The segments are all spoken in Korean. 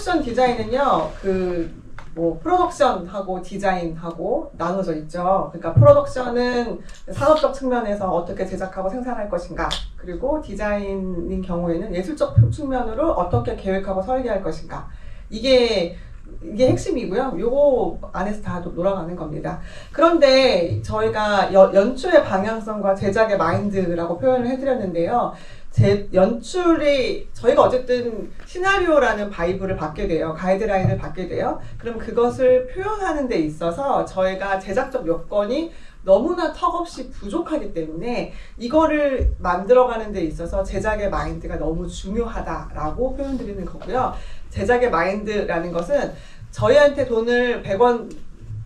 프로덕션 디자인은요, 뭐 프로덕션하고 디자인하고 나눠져 있죠. 그러니까 프로덕션은 산업적 측면에서 어떻게 제작하고 생산할 것인가, 그리고 디자인인 경우에는 예술적 측면으로 어떻게 계획하고 설계할 것인가. 이게 핵심이고요. 요거 안에서 다 돌아가는 겁니다. 그런데 저희가 연출의 방향성과 제작의 마인드라고 표현을 해드렸는데요. 연출이 저희가 어쨌든 시나리오라는 바이브를 받게 돼요. 가이드라인을 받게 돼요. 그럼 그것을 표현하는 데 있어서 저희가 제작적 요건이 너무나 턱없이 부족하기 때문에 이거를 만들어가는 데 있어서 제작의 마인드가 너무 중요하다라고 표현드리는 거고요. 제작의 마인드라는 것은 저희한테 돈을 100원,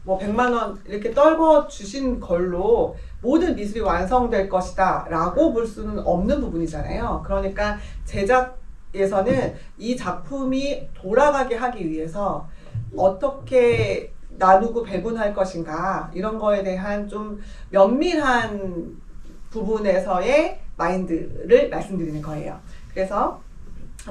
뭐 100만 원 이렇게 떨궈 주신 걸로 모든 미술이 완성될 것이다 라고 볼 수는 없는 부분이잖아요. 그러니까 제작에서는 이 작품이 돌아가게 하기 위해서 어떻게 나누고 배분할 것인가, 이런 거에 대한 좀 면밀한 부분에서의 마인드를 말씀드리는 거예요. 그래서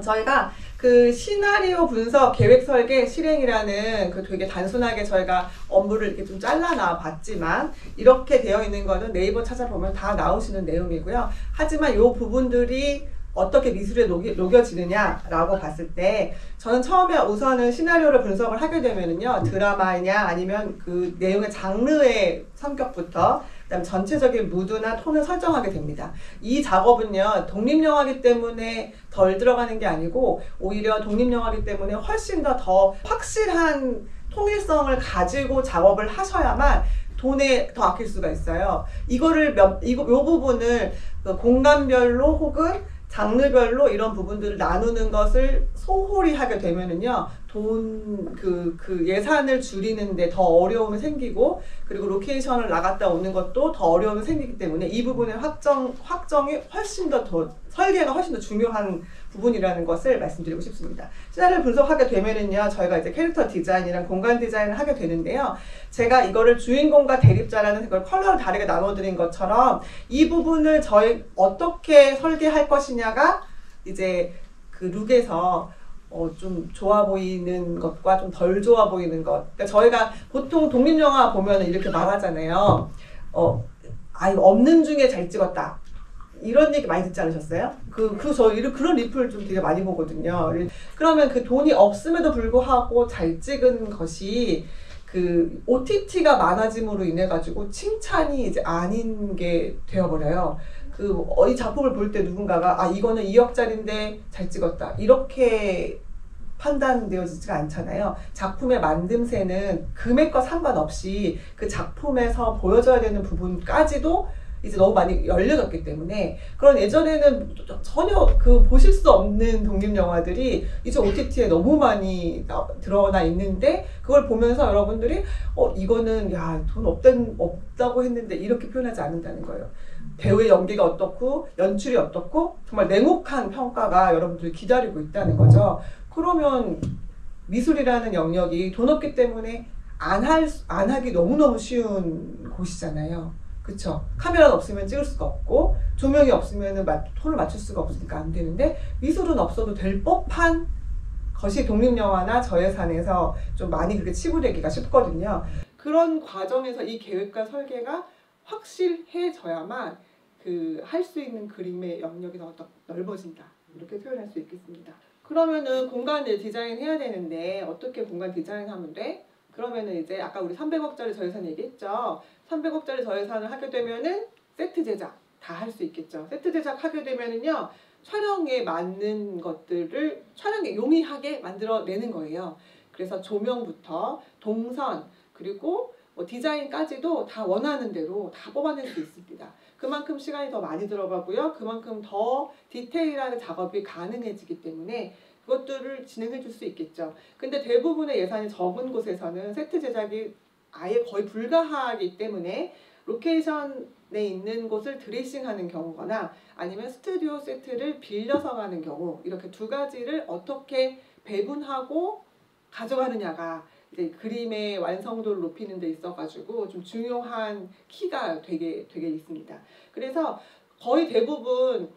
저희가 그 시나리오 분석, 계획 설계, 실행이라는 그 되게 단순하게 저희가 업무를 이렇게 좀 잘라놔 봤지만, 이렇게 되어 있는 거는 네이버 찾아보면 다 나오시는 내용이고요. 하지만 이 부분들이 어떻게 미술에 녹여지느냐라고 봤을 때, 저는 처음에 우선은 시나리오를 분석을 하게 되면은요, 드라마냐 아니면 그 내용의 장르의 성격부터 그다음 전체적인 무드나 톤을 설정하게 됩니다. 이 작업은요, 독립영화이기 때문에 덜 들어가는 게 아니고 오히려 독립영화이기 때문에 훨씬 더 확실한 통일성을 가지고 작업을 하셔야만 돈에 더 아낄 수가 있어요. 이 부분을 공간별로 혹은 장르별로 이런 부분들을 나누는 것을 소홀히 하게 되면은요, 그 예산을 줄이는데 더 어려움이 생기고, 그리고 로케이션을 나갔다 오는 것도 더 어려움이 생기기 때문에 이 부분의 확정이 훨씬 더 설계가 훨씬 더 중요한 부분이라는 것을 말씀드리고 싶습니다. 시나리오를 분석하게 되면은요, 저희가 이제 캐릭터 디자인이랑 공간 디자인을 하게 되는데요. 제가 이거를 주인공과 대립자라는 걸 컬러를 다르게 나눠드린 것처럼 이 부분을 저희 어떻게 설계할 것이냐가 이제 그 룩에서 좀 좋아 보이는 것과 좀 덜 좋아 보이는 것. 그러니까 저희가 보통 독립영화 보면 이렇게 말하잖아요. 없는 중에 잘 찍었다. 이런 얘기 많이 듣지 않으셨어요? 그런 리플 좀 되게 많이 보거든요. 그러면 그 돈이 없음에도 불구하고 잘 찍은 것이 그 OTT가 많아짐으로 인해 가지고 칭찬이 이제 아닌 게 되어버려요. 이 작품을 볼 때 누군가가 이거는 2억짜리인데 잘 찍었다, 이렇게 판단되어지지가 않잖아요. 작품의 만듦새는 금액과 상관없이 그 작품에서 보여져야 되는 부분까지도 이제 너무 많이 열려졌기 때문에, 그런 예전에는 전혀 보실 수 없는 독립영화들이 이제 OTT에 너무 많이 드러나 있는데, 그걸 보면서 여러분들이 이거는 돈 없다고 했는데 이렇게 표현하지 않는다는 거예요. 배우의 연기가 어떻고 연출이 어떻고 정말 냉혹한 평가가 여러분들이 기다리고 있다는 거죠. 그러면 미술이라는 영역이 돈 없기 때문에 안 하기 너무너무 쉬운 곳이잖아요. 그쵸? 카메라는 없으면 찍을 수가 없고, 조명이 없으면 톤을 맞출 수가 없으니까 안 되는데, 미술은 없어도 될 법한 것이 독립영화나 저예산에서 좀 많이 그렇게 치부되기가 쉽거든요. 그런 과정에서 이 계획과 설계가 확실해져야만 할 수 있는 그림의 영역이 더 넓어진다, 이렇게 표현할 수 있겠습니다. 그러면은 공간 디자인 해야 되는데 어떻게 공간 디자인하면 돼? 그러면은 이제 아까 우리 300억짜리 저예산 얘기했죠. 300억짜리 저예산을 하게 되면은 세트 제작 다 할 수 있겠죠. 세트 제작 하게 되면은요, 촬영에 맞는 것들을 촬영에 용이하게 만들어내는 거예요. 그래서 조명부터 동선, 그리고 디자인까지도 다 원하는 대로 다 뽑아낼 수 있습니다. 그만큼 시간이 더 많이 들어가고요. 그만큼 더 디테일한 작업이 가능해지기 때문에 그것들을 진행해 줄 수 있겠죠. 근데 대부분의 예산이 적은 곳에서는 세트 제작이 아예 거의 불가하기 때문에 로케이션에 있는 곳을 드레싱하는 경우거나 아니면 스튜디오 세트를 빌려서 가는 경우, 이렇게 두 가지를 어떻게 배분하고 가져가느냐가 이제 그림의 완성도를 높이는 데 있어가지고 좀 중요한 키가 되게 있습니다. 그래서 거의 대부분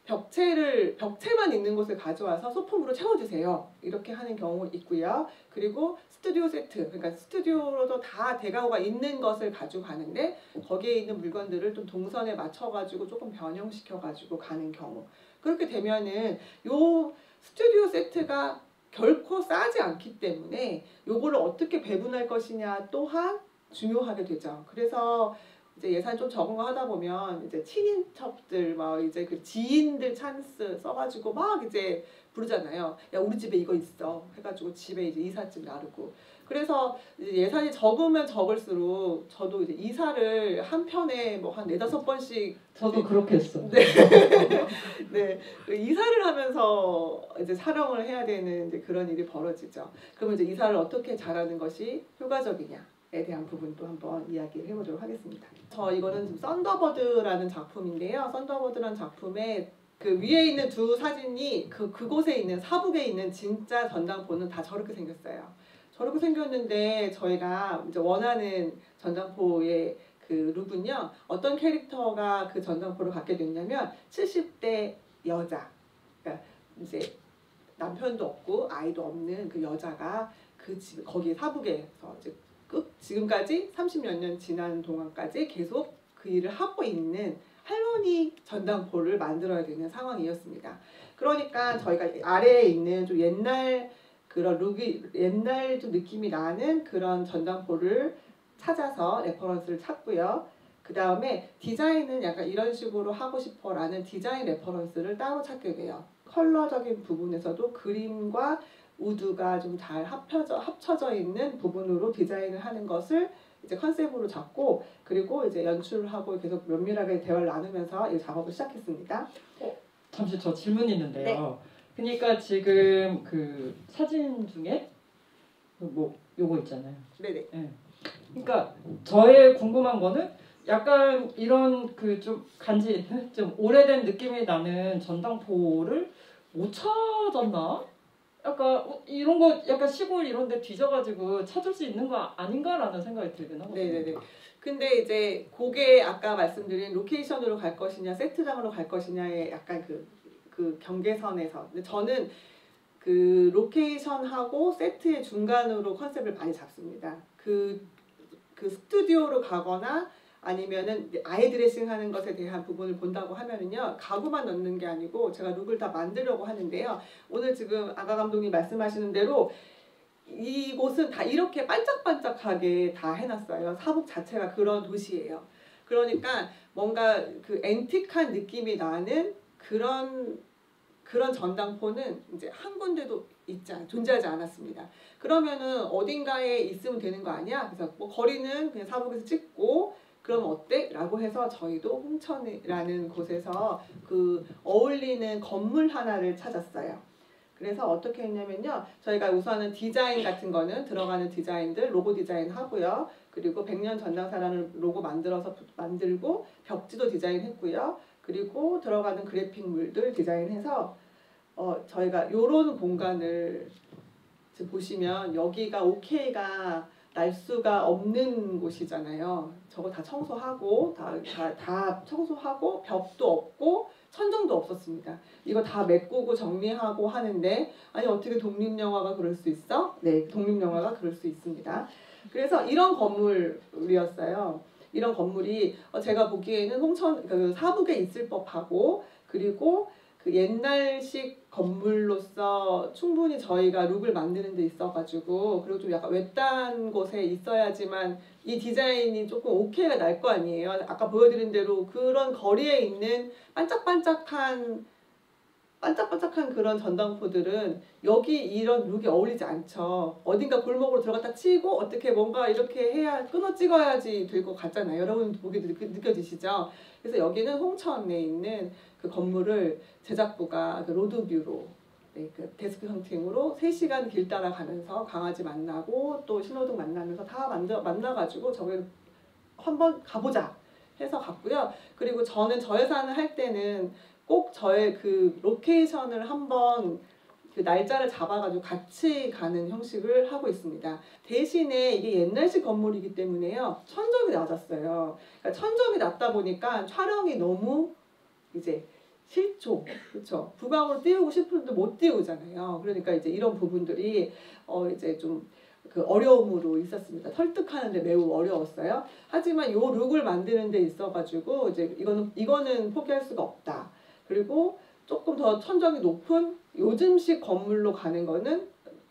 벽체만 있는 곳을 가져와서 소품으로 채워주세요. 이렇게 하는 경우 있고요. 그리고 스튜디오 세트, 그러니까 스튜디오로도 다 대가구가 있는 것을 가지고 가는데 거기에 있는 물건들을 좀 동선에 맞춰가지고 조금 변형시켜가지고 가는 경우. 그렇게 되면은 요 스튜디오 세트가 결코 싸지 않기 때문에 요거를 어떻게 배분할 것이냐 또한 중요하게 되죠. 그래서 이제 예산 좀 적은 거 하다 보면 이제 친인척들 막 이제 그 지인들 찬스 써가지고 막 이제 부르잖아요. 야 우리 집에 이거 있어 해가지고 집에 이제 이삿짐 나르고. 그래서 이제 예산이 적으면 적을수록 저도 이제 이사를 한 편에 뭐 한 4-5번씩 저도 그렇게 했어요. 네. 네. 이사를 하면서 이제 촬영을 해야 되는 이제 그런 일이 벌어지죠. 그러면 이제 이사를 어떻게 잘하는 것이 효과적이냐에 대한 부분도 한번 이야기를 해보도록 하겠습니다. 이거는 썬더버드라는 작품인데요. 썬더버드라는 작품에 그 위에 있는 두 사진이 그곳에 있는 사북에 있는 진짜 전당포는 다 저렇게 생겼어요. 저렇게 생겼는데 저희가 이제 원하는 전당포의 그 룩은요. 어떤 캐릭터가 그 전당포를 갖게 됐냐면 70대 여자, 그러니까 이제 남편도 없고 아이도 없는 그 여자가 그 집 거기 사북에서 이제 지금까지 30몇 년 지난 동안까지 계속 그 일을 하고 있는 할머니 전당포를 만들어야 되는 상황이었습니다. 그러니까 저희가 아래에 있는 좀 옛날 그런 룩이 옛날 좀 느낌이 나는 그런 전당포를 찾아서 레퍼런스를 찾고요. 그 다음에 디자인은 약간 이런 식으로 하고 싶어 라는 디자인 레퍼런스를 따로 찾게 돼요. 컬러적인 부분에서도 그림과 우드가 좀 잘 합쳐져 있는 부분으로 디자인을 하는 것을 이제 컨셉으로 잡고 그리고 이제 연출을 하고 계속 면밀하게 대화를 나누면서 이 작업을 시작했습니다. 잠시 저 질문이 있는데요. 네. 그러니까 지금 그 사진 중에 뭐 요거 있잖아요. 네네. 네. 그러니까 저의 궁금한 거는 약간 이런 그 좀 좀 오래된 느낌이 나는 전당포를 못 찾았나? 약간 이런 거 약간 시골 이런 데 뒤져가지고 찾을 수 있는 거 아닌가라는 생각이 들긴 하거든요. 네네네. 근데 이제 그게 아까 말씀드린 로케이션으로 갈 것이냐 세트장으로 갈 것이냐의 약간 그 경계선에서 근데 저는 그 로케이션하고 세트의 중간으로 컨셉을 많이 잡습니다. 그 스튜디오로 가거나 아니면은 아예 드레싱 하는 것에 대한 부분을 본다고 하면은요 가구만 넣는 게 아니고 제가 룩을 다 만들려고 하는데요. 오늘 지금 아가 감독님 말씀하시는 대로 이곳은 다 이렇게 반짝반짝하게 다 해놨어요. 사북 자체가 그런 도시예요. 그러니까 뭔가 그 앤틱한 느낌이 나는 그런 전당포는 이제 한 군데도 존재하지 않았습니다. 그러면은 어딘가에 있으면 되는 거 아니야? 그래서 뭐 거리는 그냥 사북에서 찍고 그러면 어때? 라고 해서 저희도 홍천이라는 곳에서 그 어울리는 건물 하나를 찾았어요. 그래서 어떻게 했냐면요. 저희가 우선은 디자인 같은 거는 들어가는 디자인들 로고 디자인 하고요. 그리고 100년 전당사라는 로고 만들고 벽지도 디자인했고요. 그리고 들어가는 그래픽물들 디자인해서 저희가 요런 공간을 지금 보시면 여기가 OK가 날 수가 없는 곳이잖아요. 저거 다 청소하고 다 청소하고 벽도 없고 천정도 없었습니다. 이거 다 메꾸고 정리하고 하는데 아니 어떻게 독립영화가 그럴 수 있어? 네, 독립영화가 그럴 수 있습니다. 그래서 이런 건물이었어요. 이런 건물이 제가 보기에는 홍천 그 사북에 있을 법하고 그리고 그 옛날식 건물로서 충분히 저희가 룩을 만드는 데 있어가지고 그리고 좀 약간 외딴 곳에 있어야지만 이 디자인이 조금 오케이가 날 거 아니에요. 아까 보여드린 대로 그런 거리에 있는 반짝반짝한 그런 전당포들은 여기 이런 룩이 어울리지 않죠. 어딘가 골목으로 들어갔다 치고 어떻게 뭔가 이렇게 해야 끊어 찍어야지 될 것 같잖아요. 여러분 보기도 느껴지시죠? 그래서 여기는 홍천에 있는 그 건물을 제작부가 그 로드뷰로 그 데스크 형태로 3시간 길 따라가면서 강아지 만나고 또 신호등 만나면서 다 만나가지고 저기 한번 가보자 해서 갔고요. 그리고 저는 저 예산을 할 때는 꼭 저의 그 로케이션을 한번 그 날짜를 잡아가지고 같이 가는 형식을 하고 있습니다. 대신에 이게 옛날식 건물이기 때문에요. 천정이 낮았어요. 그러니까 천정이 낮다 보니까 촬영이 너무 이제 실조, 그렇죠. 부강으로 띄우고 싶은데 못 띄우잖아요. 그러니까 이제 이런 부분들이 이제 좀 그 어려움으로 있었습니다. 설득하는데 매우 어려웠어요. 하지만 요 룩을 만드는 데 있어가지고 이제 이거는 포기할 수가 없다. 그리고 조금 더 천정이 높은 요즘식 건물로 가는 거는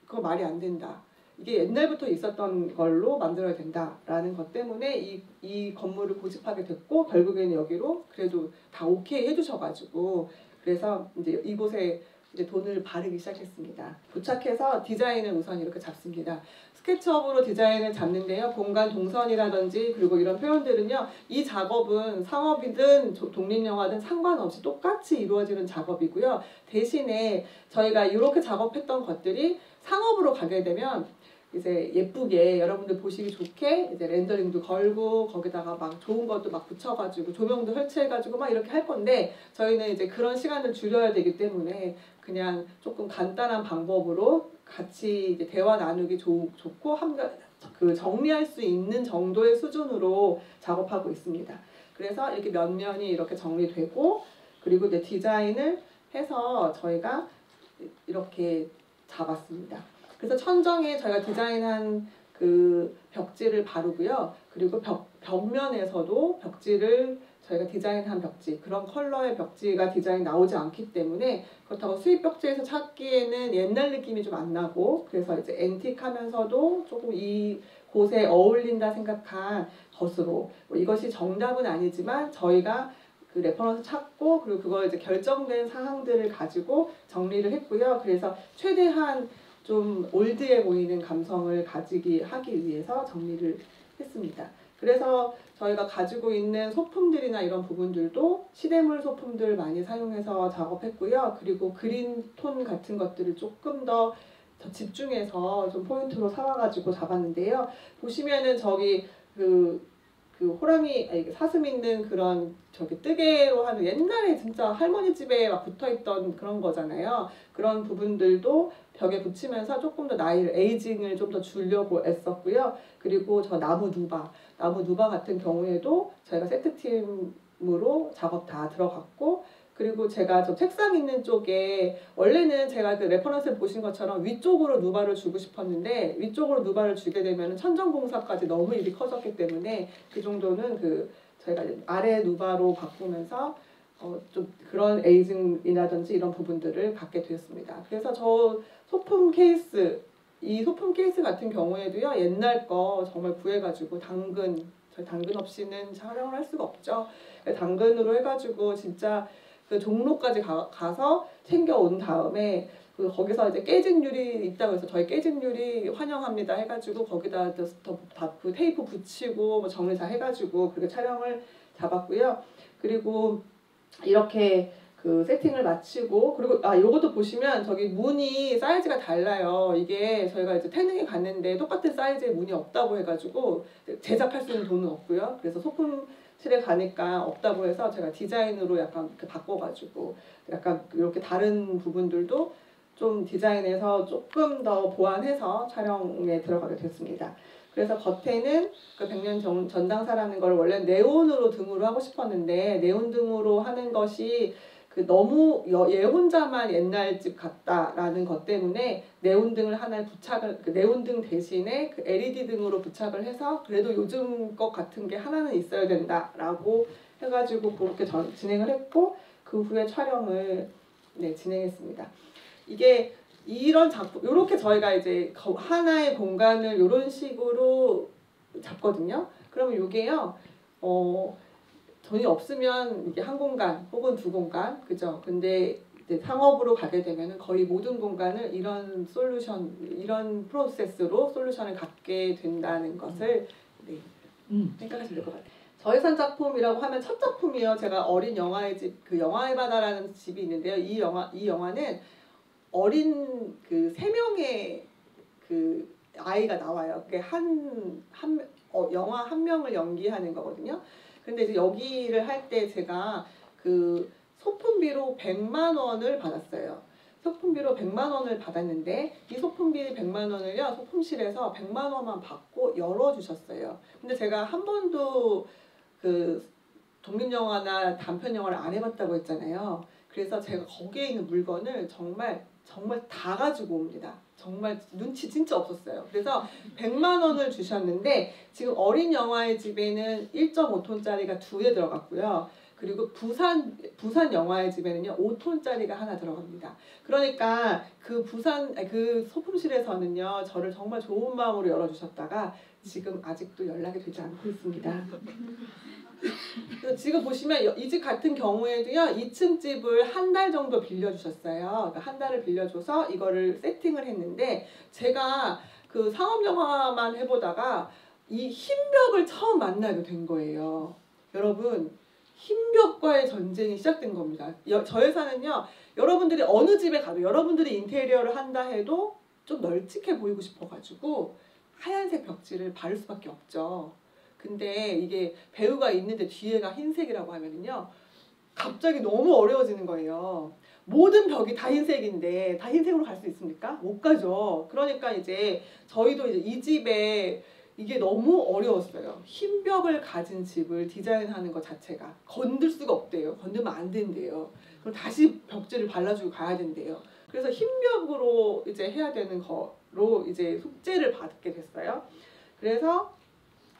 그거 말이 안 된다. 이게 옛날부터 있었던 걸로 만들어야 된다라는 것 때문에 이 건물을 고집하게 됐고 결국에는 여기로 그래도 다 오케이 해주셔가지고 그래서 이제 이곳에 이제 돈을 바르기 시작했습니다. 도착해서 디자인을 우선 이렇게 잡습니다. 스케치업으로 디자인을 잡는데요. 공간 동선이라든지 그리고 이런 표현들은요. 이 작업은 상업이든 독립영화든 상관없이 똑같이 이루어지는 작업이고요. 대신에 저희가 이렇게 작업했던 것들이 상업으로 가게 되면 이제 예쁘게 여러분들 보시기 좋게 이제 렌더링도 걸고 거기다가 막 좋은 것도 막 붙여가지고 조명도 설치해가지고 막 이렇게 할 건데 저희는 이제 그런 시간을 줄여야 되기 때문에 그냥 조금 간단한 방법으로 같이 이제 대화 나누기 좋고 그 정리할 수 있는 정도의 수준으로 작업하고 있습니다. 그래서 이렇게 몇 면이 이렇게 정리되고 그리고 이제 디자인을 해서 저희가 이렇게 잡았습니다. 그래서 천정에 저희가 디자인한 그 벽지를 바르고요. 그리고 벽면에서도 벽지를 저희가 디자인한 벽지, 그런 컬러의 벽지가 디자인 나오지 않기 때문에 그렇다고 수입 벽지에서 찾기에는 옛날 느낌이 좀 안 나고 그래서 이제 앤틱하면서도 조금 이 곳에 어울린다 생각한 것으로 이것이 정답은 아니지만 저희가 그 레퍼런스 찾고 그리고 그걸 이제 결정된 사항들을 가지고 정리를 했고요. 그래서 최대한 좀 올드해 보이는 감성을 하기 위해서 정리를 했습니다. 그래서 저희가 가지고 있는 소품들이나 이런 부분들도 시대물 소품들 많이 사용해서 작업했고요. 그리고 그린 톤 같은 것들을 조금 더 집중해서 좀 포인트로 삼아가지고 잡았는데요. 보시면은 저기 그 호랑이, 사슴 있는 그런 저기 뜨개로 하는 옛날에 진짜 할머니 집에 막 붙어있던 그런 거잖아요. 그런 부분들도 벽에 붙이면서 조금 더 에이징을 좀 더 주려고 애썼고요. 그리고 저 나무 누바 같은 경우에도 저희가 세트팀으로 작업 다 들어갔고 그리고 제가 저 책상 있는 쪽에 원래는 제가 그 레퍼런스를 보신 것처럼 위쪽으로 누바를 주고 싶었는데 위쪽으로 누바를 주게 되면 천정공사까지 너무 일이 커졌기 때문에 그 정도는 저희가 아래 누바로 바꾸면서 좀 그런 에이징이라든지 이런 부분들을 갖게 되었습니다. 그래서 저 소품 케이스, 이 소품 케이스 같은 경우에도요. 옛날 거 정말 구해가지고 저희 당근 없이는 촬영을 할 수가 없죠. 당근으로 해가지고 진짜 그 종로까지 가서 챙겨온 다음에 거기서 이제 깨진 유리 있다고 해서 저희 깨진 유리 환영합니다 해가지고 거기다 그 테이프 붙이고 뭐 정리 다 해가지고 그렇게 촬영을 잡았고요. 그리고 이렇게 그 세팅을 마치고 그리고 요것도 보시면 저기 문이 사이즈가 달라요. 이게 저희가 이제 태능에 갔는데 똑같은 사이즈의 문이 없다고 해가지고 제작할 수 있는 돈은 없고요. 그래서 소품실에 가니까 없다고 해서 제가 디자인으로 약간 이렇게 바꿔가지고 약간 이렇게 다른 부분들도 좀 디자인해서 조금 더 보완해서 촬영에 들어가게 됐습니다. 그래서 겉에는 그 백년 전당사라는 걸 원래 네온으로 등으로 하고 싶었는데 네온 등으로 하는 것이 너무 얘 혼자만 옛날 집 같다라는 것 때문에 네온등을 하나 네온등 대신에 LED 등으로 부착을 해서 그래도 요즘 것 같은 게 하나는 있어야 된다라고 해가지고 그렇게 진행을 했고 그 후에 촬영을 진행했습니다. 이게 이런 작품, 이렇게 저희가 이제 하나의 공간을 이런 식으로 잡거든요. 그러면 이게요, 돈이 없으면 이게 한 공간 혹은 두 공간, 그죠? 근데 이제 상업으로 가게 되면 거의 모든 공간을 이런 프로세스로 솔루션을 갖게 된다는 것을 생각하시면 될 것 같아요. 저예산 작품이라고 하면 첫 작품이요. 제가 어린 영화의 집, 영화의 바다라는 집이 있는데요. 이 영화는 어린 세 명의 아이가 나와요. 그게 영화 한 명을 연기하는 거거든요. 근데 이제 여기를 할 때 제가 소품비로 100만 원을 받았어요. 소품비로 100만 원을 받았는데 이 소품비 100만 원을요. 소품실에서 100만 원만 받고 열어주셨어요. 근데 제가 한 번도 독립영화나 단편영화를 안 해봤다고 했잖아요. 그래서 제가 거기에 있는 물건을 정말 다 가지고 옵니다. 정말 눈치 진짜 없었어요. 그래서 100만 원을 주셨는데 지금 어린 영화의 집에는 1.5톤짜리가 2개 들어갔고요. 그리고 부산 영화의 집에는요 5톤짜리가 하나 들어갑니다. 그러니까 그 소품실에서는요 저를 정말 좋은 마음으로 열어주셨다가 지금 아직도 연락이 되지 않고 있습니다. 지금 보시면 이 집 같은 경우에도요 2층 집을 한 달 정도 빌려주셨어요. 그러니까 한 달을 빌려줘서 이거를 세팅을 했는데 제가 그 상업 영화만 해보다가 이 흰벽을 처음 만나게 된 거예요. 여러분 흰벽과의 전쟁이 시작된 겁니다. 저 회사는요 여러분들이 어느 집에 가도 여러분들이 인테리어를 한다 해도 좀 널찍해 보이고 싶어가지고 하얀색 벽지를 바를 수밖에 없죠. 근데 이게 배우가 있는데 뒤에가 흰색이라고 하면은요 갑자기 너무 어려워지는 거예요. 모든 벽이 다 흰색인데 다 흰색으로 갈 수 있습니까? 못 가죠. 그러니까 이제 저희도 이제 이 집에 이게 너무 어려웠어요. 흰 벽을 가진 집을 디자인하는 것 자체가 건들 수가 없대요. 건들면 안 된대요. 그럼 다시 벽지를 발라주고 가야 된대요. 그래서 흰 벽으로 이제 해야 되는 거로 이제 숙제를 받게 됐어요. 그래서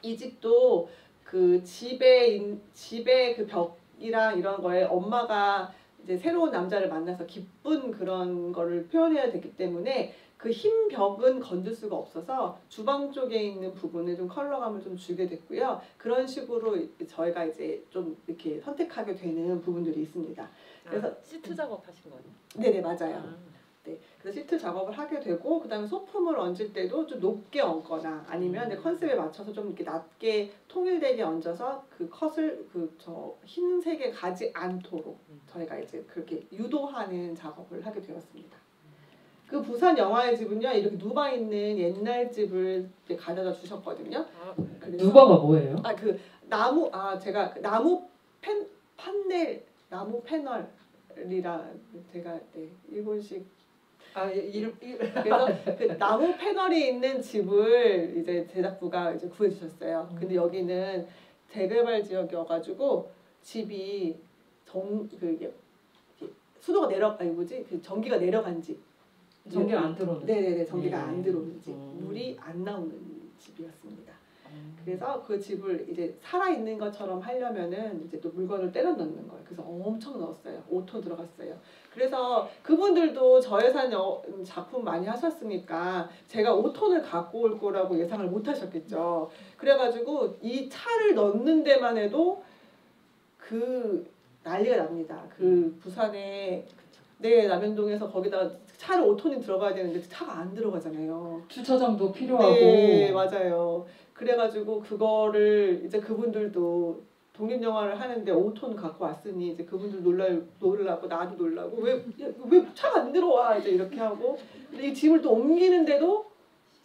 이 집도 그 집의 그 벽이랑 이런 거에 엄마가 이제 새로운 남자를 만나서 기쁜 그런 거를 표현해야 되기 때문에 그 흰 벽은 건들 수가 없어서 주방 쪽에 있는 부분에 좀 컬러감을 좀 주게 됐고요. 그런 식으로 저희가 이제 좀 이렇게 선택하게 되는 부분들이 있습니다. 그래서 시트 작업하신 거예요? 네네 맞아요. 네, 그래서 시트 작업을 하게 되고 그 다음에 소품을 얹을 때도 좀 높게 얹거나 아니면 컨셉에 맞춰서 좀 이렇게 낮게 통일되게 얹어서 그 컷을 저 흰색에 가지 않도록 저희가 이제 그렇게 유도하는 작업을 하게 되었습니다. 그 부산 영화의 집은요 이렇게 누바 있는 옛날 집을 가져다 주셨거든요. 누바가 뭐예요? 그 나무 제가 그 나무 나무 패널이라 제가 일본식 그래서 그 나무 패널이 있는 집을 이제 제작부가 이제 구해주셨어요. 근데 여기는 재개발 지역이어가지고 집이 수도가 전기가 내려간 집. 전기가 안 들어오는. 네네네 전기가 안 들어오는 집. 물이 안 나오는 집이었습니다. 그래서 그 집을 이제 살아있는 것처럼 하려면은 이제 또 물건을 때려 넣는 거예요. 그래서 엄청 넣었어요. 5톤 들어갔어요. 그래서 그분들도 저예산 작품 많이 하셨으니까 제가 5톤을 갖고 올 거라고 예상을 못 하셨겠죠. 그래가지고 이 차를 넣는 데만 해도 난리가 납니다. 부산에 남현동에서 거기다가 차를 5톤이 들어가야 되는데 차가 안 들어가잖아요. 주차장도 필요하고. 네, 맞아요. 그래가지고 그거를 이제 그분들도 독립영화를 하는데 5톤 갖고 왔으니 이제 그분들 놀라고 나도 놀라고 왜 차가 안 들어와 이제 이렇게 하고 이 짐을 또 옮기는데도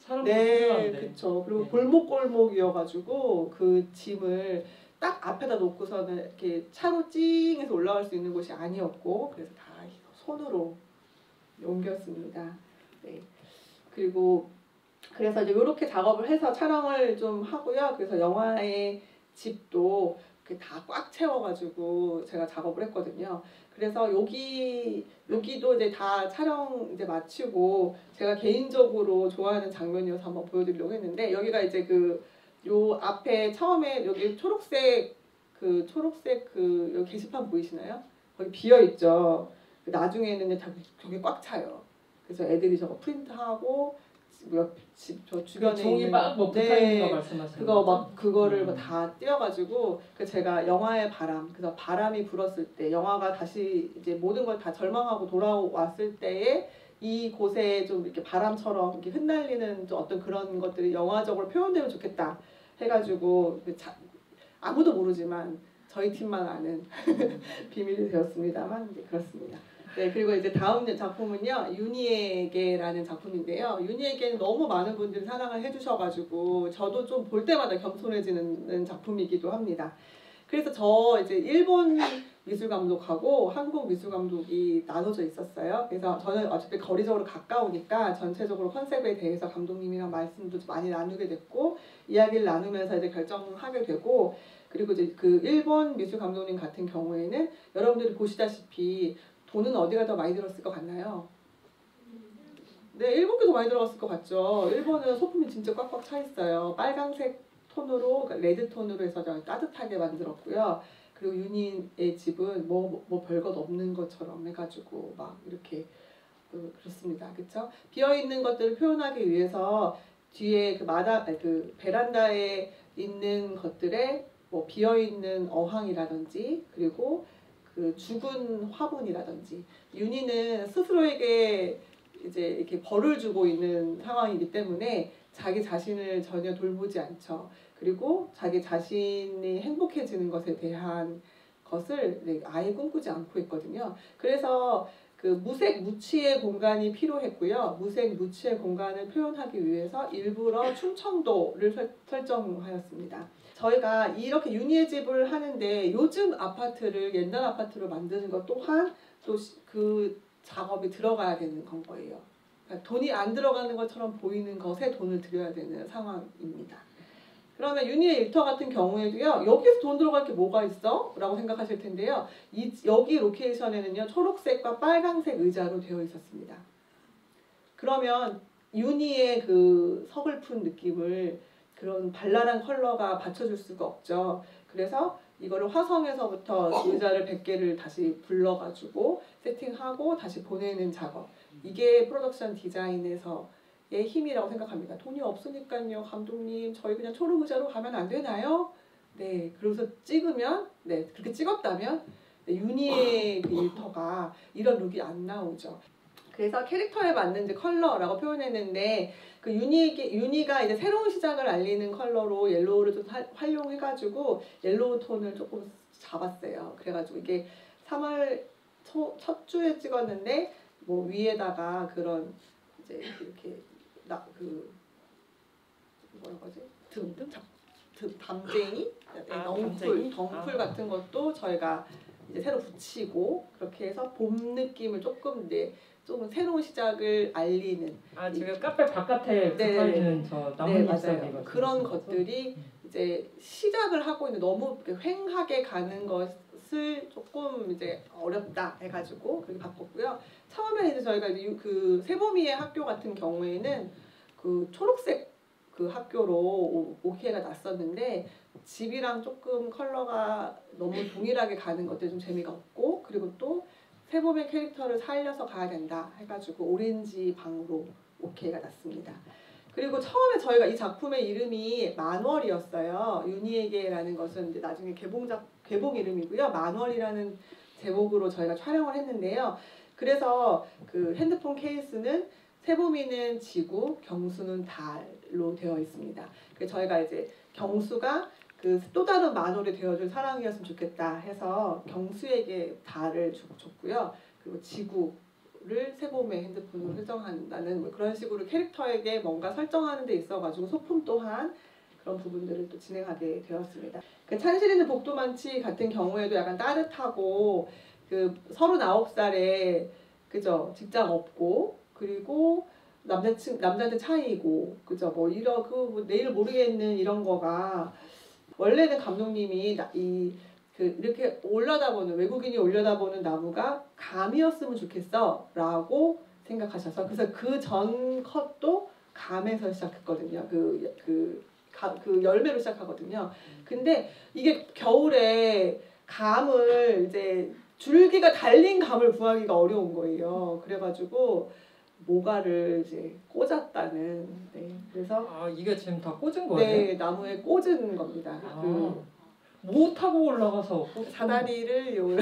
필요한데. 그쵸. 그리고 골목골목이어가지고 그 짐을 딱 앞에다 놓고서는 이렇게 차로 찡해서 올라갈 수 있는 곳이 아니었고 그래서 다 손으로 옮겼습니다. 네. 그리고 그래서 이제 이렇게 작업을 해서 촬영을 좀 하고요. 그래서 영화의 집도 다 꽉 채워가지고 제가 작업을 했거든요. 그래서 여기도 이제 다 촬영 이제 마치고 제가 개인적으로 좋아하는 장면이어서 한번 보여드리려고 했는데 여기가 이제 요 앞에 처음에 여기 초록색 여기 게시판 보이시나요? 거기 비어 있죠. 나중에는 저게 꽉 차요. 그래서 애들이 저거 프린트하고 저 주변에 종이 막 붙어 있는 거 말씀하시는 거죠? 그거를 다 띄어가지고 제가 영화의 바람, 그래서 바람이 불었을 때 영화가 다시 이제 모든 걸 다 절망하고 돌아왔을 때에 이 곳에 좀 이렇게 바람처럼 이렇게 흩날리는 어떤 그런 것들이 영화적으로 표현되면 좋겠다 해가지고 아무도 모르지만 저희 팀만 아는 비밀이 되었습니다만 그렇습니다. 네, 그리고 이제 다음 작품은요 윤희에게라는 작품인데요. 윤희에게는 너무 많은 분들이 사랑을 해주셔가지고 저도 좀 볼 때마다 겸손해지는 작품이기도 합니다. 그래서 저 이제 일본 미술 감독하고 한국 미술 감독이 나눠져 있었어요. 그래서 저는 어차피 거리적으로 가까우니까 전체적으로 컨셉에 대해서 감독님이랑 말씀도 많이 나누게 됐고 이야기를 나누면서 이제 결정하게 되고 그리고 이제 그 일본 미술 감독님 같은 경우에는 여러분들이 보시다시피 돈은 어디가 더 많이 들었을 것 같나요? 네, 일본이 더 많이 들어갔을 것 같죠. 일본은 소품이 진짜 꽉꽉 차 있어요. 빨간색 톤으로, 그러니까 레드 톤으로 해서 따뜻하게 만들었고요. 그리고 유니의 집은 뭐 별것 없는 것처럼 해가지고 막 이렇게 그렇습니다. 그쵸? 비어있는 것들을 표현하기 위해서 뒤에 그 베란다에 있는 것들에 뭐 비어있는 어항이라든지 그리고 그 죽은 화분이라든지 유니는 스스로에게 이제 이렇게 벌을 주고 있는 상황이기 때문에 자기 자신을 전혀 돌보지 않죠. 그리고 자기 자신이 행복해지는 것에 대한 것을 아예 꿈꾸지 않고 있거든요. 그래서 그 무색 무취의 공간이 필요했고요. 무색 무취의 공간을 표현하기 위해서 일부러 충청도를 설정하였습니다. 저희가 이렇게 유니의 집을 하는데 요즘 아파트를 옛날 아파트로 만드는 것 또한 또 그 작업이 들어가야 되는 건 거예요. 그러니까 돈이 안 들어가는 것처럼 보이는 것에 돈을 들여야 되는 상황입니다. 그러면 유니의 일터 같은 경우에도요. 여기서 돈 들어갈 게 뭐가 있어? 라고 생각하실 텐데요. 여기 로케이션에는요. 초록색과 빨강색 의자로 되어 있었습니다. 그러면 유니의 그 서글픈 느낌을 그런 발랄한 컬러가 받쳐줄 수가 없죠. 그래서 이거를 화성에서부터 의자를 100개를 다시 불러가지고 세팅하고 다시 보내는 작업. 이게 프로덕션 디자인에서의 힘이라고 생각합니다. 돈이 없으니까요. 감독님 저희 그냥 초록 의자로 가면 안 되나요? 네. 그래서 찍으면 네 그렇게 찍었다면 유니의 그 일터가 이런 룩이 안 나오죠. 그래서 캐릭터에 맞는 이제 컬러라고 표현했는데 그 유니가 이제 새로운 시작을 알리는 컬러로 옐로우를 좀 활용해가지고 옐로우 톤을 조금 잡았어요. 그래가지고 이게 3월 첫 주에 찍었는데 뭐 위에다가 그런 이제 이렇게 뭐라고 하지? 담쟁이, 덩쿨 같은 것도 저희가 이제 새로 붙이고 그렇게 해서 봄 느낌을 조금 좀 새로운 시작을 알리는 지금 카페 바깥에 붙어있는 저 나뭇잎 맞아요. 그런 것들이 이제 시작을 하고 있는 너무 휑하게 가는 것을 조금 이제 어렵다 해가지고 그렇게 바꿨고요. 처음에 이제 저희가 이제 그 세보미의 학교 같은 경우에는 그 초록색 그 학교로 오케이가 났었는데 집이랑 조금 컬러가 너무 동일하게 가는 것들이 좀 재미가 없고 그리고 또 세봄의 캐릭터를 살려서 가야 된다 해가지고 오렌지 방으로 오케이가 났습니다. 그리고 처음에 저희가 이 작품의 이름이 만월이었어요. 유니에게라는 것은 이제 나중에 개봉 이름이고요. 만월이라는 제목으로 저희가 촬영을 했는데요. 그래서 그 핸드폰 케이스는 세봄이는 지구, 경수는 달로 되어 있습니다. 그래서 저희가 이제 경수가 그 또 다른 만월이 되어줄 사랑이었으면 좋겠다 해서 경수에게 달을 줬고요. 그리고 지구를 세봄의 핸드폰으로 설정한다는 뭐 그런 식으로 캐릭터에게 뭔가 설정하는 데 있어가지고 소품 또한 그런 부분들을 또 진행하게 되었습니다. 그 찬실이는 복도만치 같은 경우에도 약간 따뜻하고 그 39살에 그죠 직장 없고 그리고 남자한테 차이고 그죠 뭐 이런 뭐 내일 모르겠는 이런 거가 원래는 감독님이 이렇게 올려다보는 외국인이 올려다보는 나무가 감이었으면 좋겠어 라고 생각하셔서 그래서 그 전 컷도 감에서 시작했거든요. 그 열매로 시작하거든요. 근데 이게 겨울에 감을 이제 줄기가 달린 감을 구하기가 어려운 거예요. 그래가지고 모가를 이제 꽂았다는. 네, 그래서 이게 지금 다 꽂은 거예요? 네, 나무에 꽂은 겁니다. 뭐 타고 올라가서 사다리를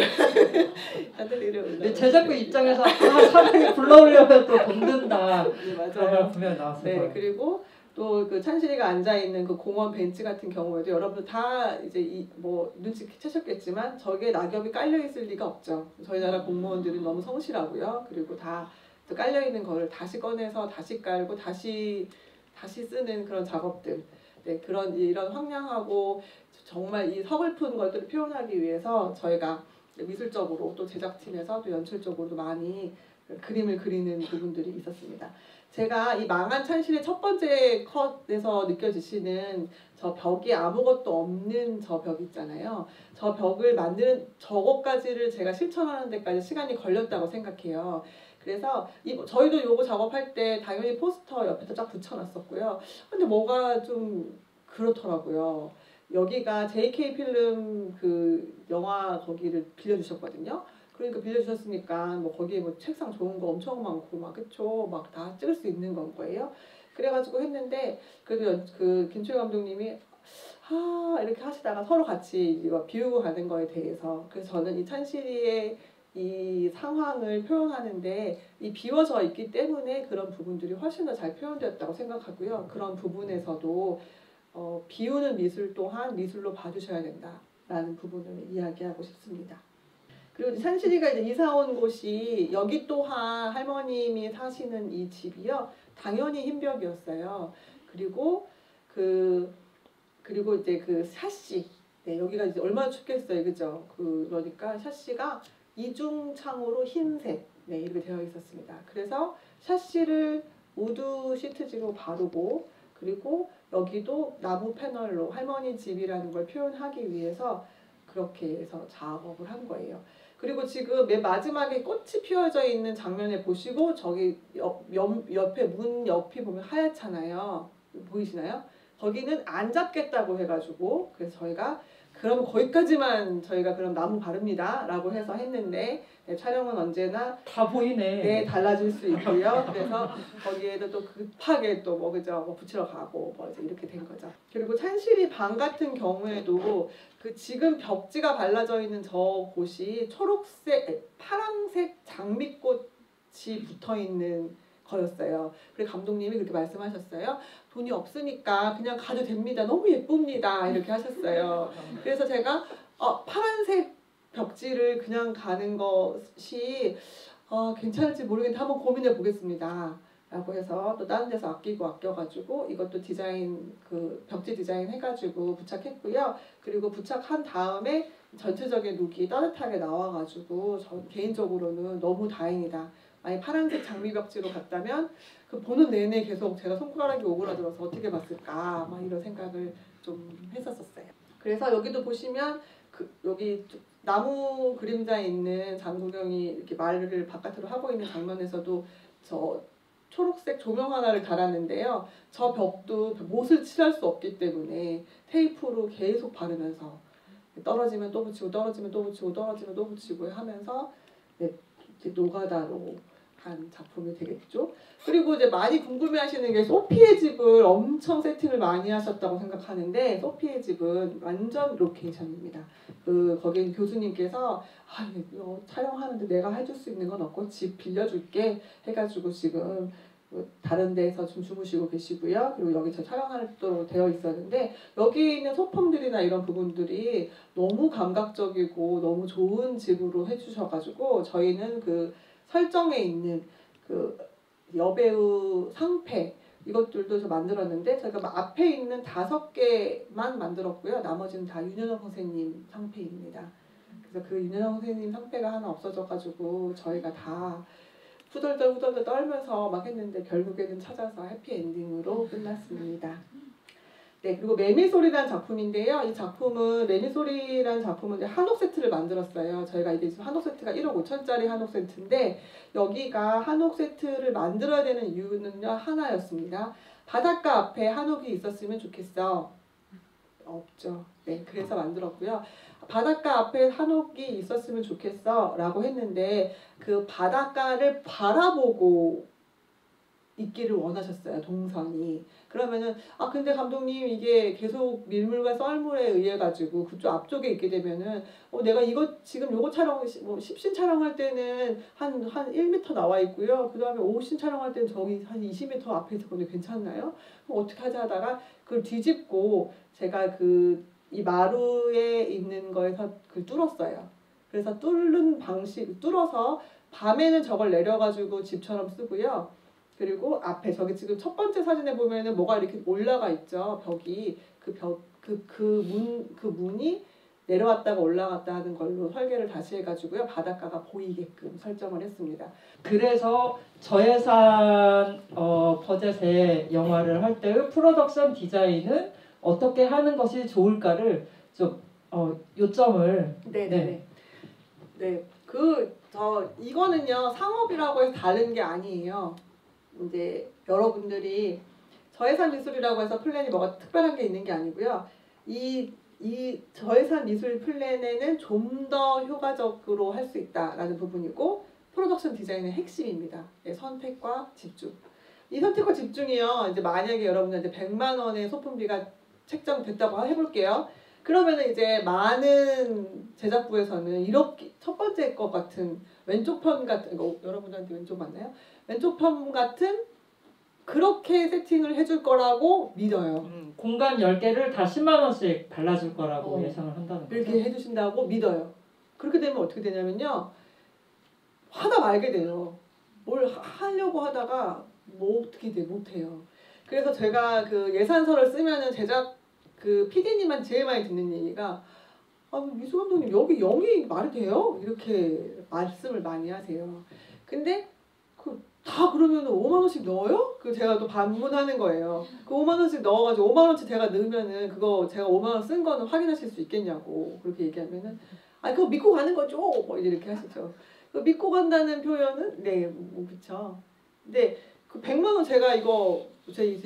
네, 제작부 입장에서 사다리 불러오려면 또 돈 든다. 네, 맞아요. 분명 나왔을 네, 거예요. 그리고 또 그 찬실이가 앉아 있는 그 공원 벤치 같은 경우에도 여러분 다 이제 뭐 눈치채셨겠지만 저게 낙엽이 깔려 있을 리가 없죠. 저희 나라 공무원들은 너무 성실하고요. 그리고 다 깔려 있는 거를 다시 꺼내서 다시 깔고 다시 쓰는 그런 작업들. 네, 이런 황량하고 정말 이 서글픈 것들을 표현하기 위해서 저희가 미술적으로 또 제작팀에서 또 연출적으로도 많이 그림을 그리는 부분들이 있었습니다. 제가 이 망한 찬실의 첫 번째 컷에서 느껴지시는 저 벽이 아무것도 없는 저 벽 있잖아요. 저 벽을 만드는 저것까지를 제가 실천하는 데까지 시간이 걸렸다고 생각해요. 그래서 저희도 요거 작업할 때 당연히 포스터 옆에서 쫙 붙여놨었고요. 근데 뭐가 좀 그렇더라고요. 여기가 JK 필름 그 영화 거기를 빌려주셨거든요. 그러니까 빌려주셨으니까 뭐 거기에 뭐 책상 좋은 거 엄청 많고 막 그쵸 막 다 찍을 수 있는 건 거예요. 그래가지고 했는데 그래도 그 김초희 감독님이 이렇게 하시다가 서로 같이 이거 비우고 가는 거에 대해서 그래서 저는 이 찬실이의 이 상황을 표현하는데 이 비워져 있기 때문에 그런 부분들이 훨씬 더 잘 표현되었다고 생각하고요. 그런 부분에서도 비우는 미술 또한 미술로 봐주셔야 된다라는 부분을 이야기하고 싶습니다. 그리고 찬실이가 이제 이사 온 곳이 여기 또한 할머님이 사시는 이 집이요. 당연히 흰벽이었어요. 그리고 이제 그 샤시 네, 여기가 이제 얼마나 춥겠어요. 그죠? 그러니까 샤시가 이중창으로 흰색 네, 이렇게 되어 있었습니다. 그래서 샤시를 우드 시트지로 바르고 그리고 여기도 나무 패널로 할머니 집이라는 걸 표현하기 위해서 그렇게 해서 작업을 한 거예요. 그리고 지금 맨 마지막에 꽃이 피어져 있는 장면에 보시고 저기 옆에 문 옆이 보면 하얗잖아요. 보이시나요? 거기는 안 잡겠다고 해가지고 그래서 저희가 그럼 거기까지만 저희가 그럼 나무 바릅니다 라고 해서 했는데 네, 촬영은 언제나 다 보이네. 네, 달라질 수 있고요. 그래서 거기에도 또 급하게 또 뭐 그죠 뭐 붙이러 가고 뭐 이제 이렇게 된 거죠. 그리고 찬실이 방 같은 경우에도 그 지금 벽지가 발라져 있는 저 곳이 파란색 장미꽃이 붙어 있는 거였어요. 그래서 감독님이 그렇게 말씀하셨어요. 돈이 없으니까 그냥 가도 됩니다. 너무 예쁩니다. 이렇게 하셨어요. 그래서 제가 파란색 벽지를 그냥 가는 것이 괜찮을지 모르겠는데 한번 고민해 보겠습니다. 라고 해서 또 다른 데서 아껴가지고 이것도 디자인 그 벽지 디자인 해가지고 부착했고요. 그리고 부착한 다음에 전체적인 룩이 따뜻하게 나와가지고 저 개인적으로는 너무 다행이다. 만약 파란색 장미 벽지로 갔다면 그 보는 내내 계속 제가 손가락이 오그라들어서 어떻게 봤을까 막 이런 생각을 좀 했었어요. 그래서 여기도 보시면 여기 나무 그림자에 있는 장국영이 이렇게 말을 바깥으로 하고 있는 장면에서도 저 초록색 조명 하나를 달았는데요. 저 벽도 못을 칠할 수 없기 때문에 테이프로 계속 바르면서 떨어지면 또 붙이고 떨어지면 또 붙이고 떨어지면 또 붙이고 하면서 네, 이제 노가다로 한 작품이 되겠죠. 그리고 이제 많이 궁금해하시는 게 소피의 집을 엄청 세팅을 많이 하셨다고 생각하는데 소피의 집은 완전 로케이션입니다. 거기 교수님께서 이거 촬영하는데 내가 해줄 수 있는 건 없고 집 빌려줄게 해가지고 지금 다른 데서 좀 주무시고 계시고요. 그리고 여기 저 촬영하도록 되어 있었는데 여기 있는 소품들이나 이런 부분들이 너무 감각적이고 너무 좋은 집으로 해주셔가지고 저희는 그 설정에 있는 그 여배우 상패 이것들도 저 만들었는데 저희가 앞에 있는 5개만 만들었고요. 나머지는 다 윤여정 선생님 상패입니다. 그래서 그 윤여정 선생님 상패가 하나 없어져가지고 저희가 다 후덜덜 떨면서 막 했는데 결국에는 찾아서 해피엔딩으로 끝났습니다. 네, 그리고 매미소리라는 작품인데요. 이 작품은 매미소리라는 작품은 이제 한옥 세트를 만들었어요. 저희가 이게 지금 한옥 세트가 1억 5천짜리 한옥 세트인데 여기가 한옥 세트를 만들어야 되는 이유는요 하나였습니다. 바닷가 앞에 한옥이 있었으면 좋겠어. 없죠. 네, 그래서 만들었고요. 바닷가 앞에 한옥이 있었으면 좋겠어 라고 했는데 그 바닷가를 바라보고 있기를 원하셨어요. 동선이. 그러면은 근데 감독님 이게 계속 밀물과 썰물에 의해 가지고 그쪽 앞쪽에 있게 되면은 내가 이거 지금 요거 촬영 뭐 10신 촬영할 때는 한 1m 나와 있고요. 그다음에 5신 촬영할 때는 저기 한 20m 앞에 있었거든요. 괜찮나요? 그럼 어떻게 하지 하다가 그걸 뒤집고 제가 이 마루에 있는 거에서 뚫었어요. 그래서 뚫어서 밤에는 저걸 내려가지고 집처럼 쓰고요. 그리고 앞에 저기 지금 첫 번째 사진에 보면은 뭐가 이렇게 올라가 있죠. 벽이 그 문이 내려왔다가 올라갔다 하는 걸로 설계를 다시 해가지고요. 바닷가가 보이게끔 설정을 했습니다. 그래서 저예산 버젯의 영화를 할 때의 프로덕션 디자인은 어떻게 하는 것이 좋을까를 좀 요점을 네네네. 네. 이거는요, 상업이라고 해서 다른 게 아니에요. 이제 여러분들이 저예산 미술이라고 해서 플랜이 뭐가 특별한 게 있는 게 아니고요. 이 저예산 미술 플랜에는 좀 더 효과적으로 할 수 있다라는 부분이고, 프로덕션 디자인의 핵심입니다. 예, 선택과 집중. 이 선택과 집중이요. 이제 만약에 여러분들 100만 원의 소품비가 책정됐다고 해볼게요. 그러면은 이제 많은 제작부에서는 이렇게 첫 번째 것 같은 왼쪽 편 같은 거, 여러분들한테 왼쪽 맞나요? 왼쪽 편 같은 그렇게 세팅을 해줄 거라고 믿어요. 공간 10개를 다 10만 원씩 발라줄 거라고 예상을 한다는 거죠. 이렇게 해주신다고 믿어요. 그렇게 되면 어떻게 되냐면요. 하다 말게 돼요. 뭘 하려고 하다가 뭐 어떻게 못해요. 그래서 제가 그 예산서를 쓰면은 제작 그 PD님만 제일 많이 듣는 얘기가 미수 감독님 여기 0이 말이 돼요? 이렇게 말씀을 많이 하세요. 근데 다 그러면 5만 원씩 넣어요? 제가 또 반문하는 거예요. 5만 원씩 넣어가지고 5만 원치 제가 넣으면은 그거 제가 5만 원 쓴 거는 확인하실 수 있겠냐고 그렇게 얘기하면은 그거 믿고 가는 거죠? 뭐 이렇게 하시죠. 믿고 간다는 표현은 네, 그쵸. 근데 100만 원 제가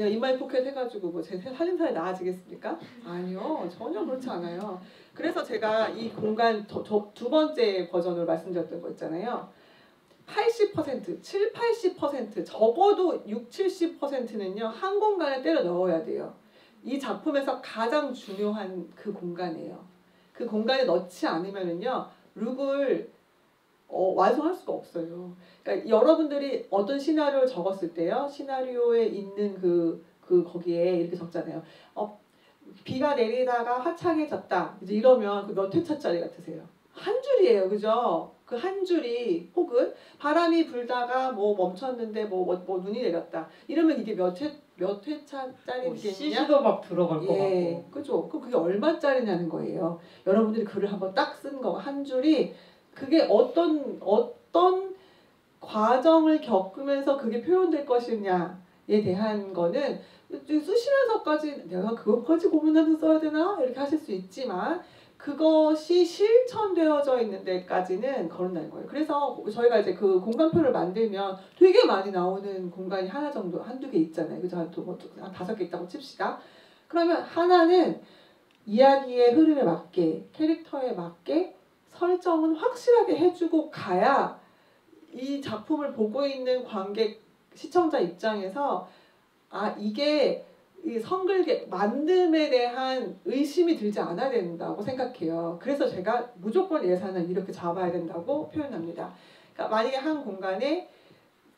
인마이 포켓 해가지고 제 살림살이 나아지겠습니까? 아니요, 전혀 그렇지 않아요. 그래서 제가 이 공간 두 번째 버전을 말씀드렸던 거 있잖아요. 80%, 7, 80% 적어도 6, 70%는요 한 공간에 때려 넣어야 돼요. 이 작품에서 가장 중요한 그 공간이에요. 그 공간에 넣지 않으면은요 룩을 완성할 수가 없어요. 그러니까 여러분들이 어떤 시나리오를 적었을 때요, 시나리오에 있는 거기에 이렇게 적잖아요. 비가 내리다가 화창해졌다. 이제 이러면 몇 회차짜리 같으세요? 한 줄이에요, 그죠? 그 한 줄이 혹은 바람이 불다가 뭐 멈췄는데 뭐 눈이 내렸다. 이러면 이게 몇 회차짜리겠냐? CG도 막 들어갈 것 같고. 그죠? 그럼 그게 얼마짜리냐는 거예요. 여러분들이 글을 한번 딱 쓴 거 한 줄이 그게 어떤 과정을 겪으면서 그게 표현될 것이냐에 대한 거는 쓰시면서까지 내가 그것까지 고민하면서 써야 되나? 이렇게 하실 수 있지만 그것이 실천되어져 있는 데까지는 거론된 거예요. 그래서 저희가 이제 그 공간표를 만들면 되게 많이 나오는 공간이 하나 정도, 한두 개 있잖아요. 그죠? 한 5개 있다고 칩시다. 그러면 하나는 이야기의 흐름에 맞게, 캐릭터에 맞게 설정은 확실하게 해주고 가야 이 작품을 보고 있는 관객, 시청자 입장에서 이게 이 성글게 만듦에 대한 의심이 들지 않아야 된다고 생각해요. 그래서 제가 무조건 예산을 이렇게 잡아야 된다고 표현합니다. 그러니까 만약에 한 공간에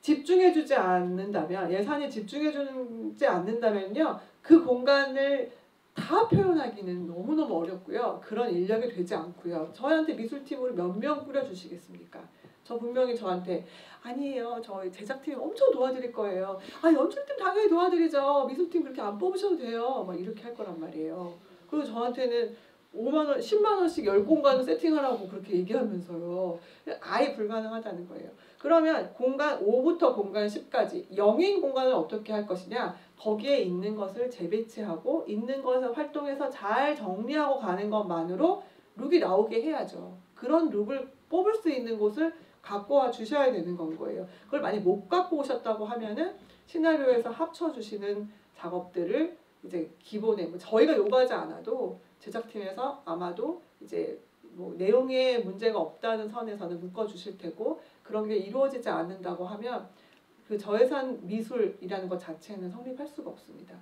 집중해주지 않는다면, 예산이 집중해주지 않는다면요, 그 공간을 다 표현하기는 너무너무 어렵고요. 그런 인력이 되지 않고요. 저희한테 미술팀으로 몇 명 꾸려주시겠습니까? 저 분명히 저한테 아니에요. 저희 제작팀 엄청 도와드릴 거예요. 연출팀 당연히 도와드리죠. 미술팀 그렇게 안 뽑으셔도 돼요. 막 이렇게 할 거란 말이에요. 그리고 저한테는 5만 원, 10만 원씩 10공간을 세팅하라고 그렇게 얘기하면서요. 아예 불가능하다는 거예요. 그러면 공간 5부터 공간 10까지 영인 공간을 어떻게 할 것이냐? 거기에 있는 것을 재배치하고 있는 것을 활동해서 잘 정리하고 가는 것만으로 룩이 나오게 해야죠. 그런 룩을 뽑을 수 있는 곳을 갖고 와 주셔야 되는 건 거예요. 그걸 만약 못 갖고 오셨다고 하면은 시나리오에서 합쳐주시는 작업들을 이제 기본에 저희가 요구하지 않아도 제작팀에서 아마도 이제 뭐 내용에 문제가 없다는 선에서는 묶어주실 테고 그런 게 이루어지지 않는다고 하면 그 저예산 미술이라는 것 자체는 성립할 수가 없습니다.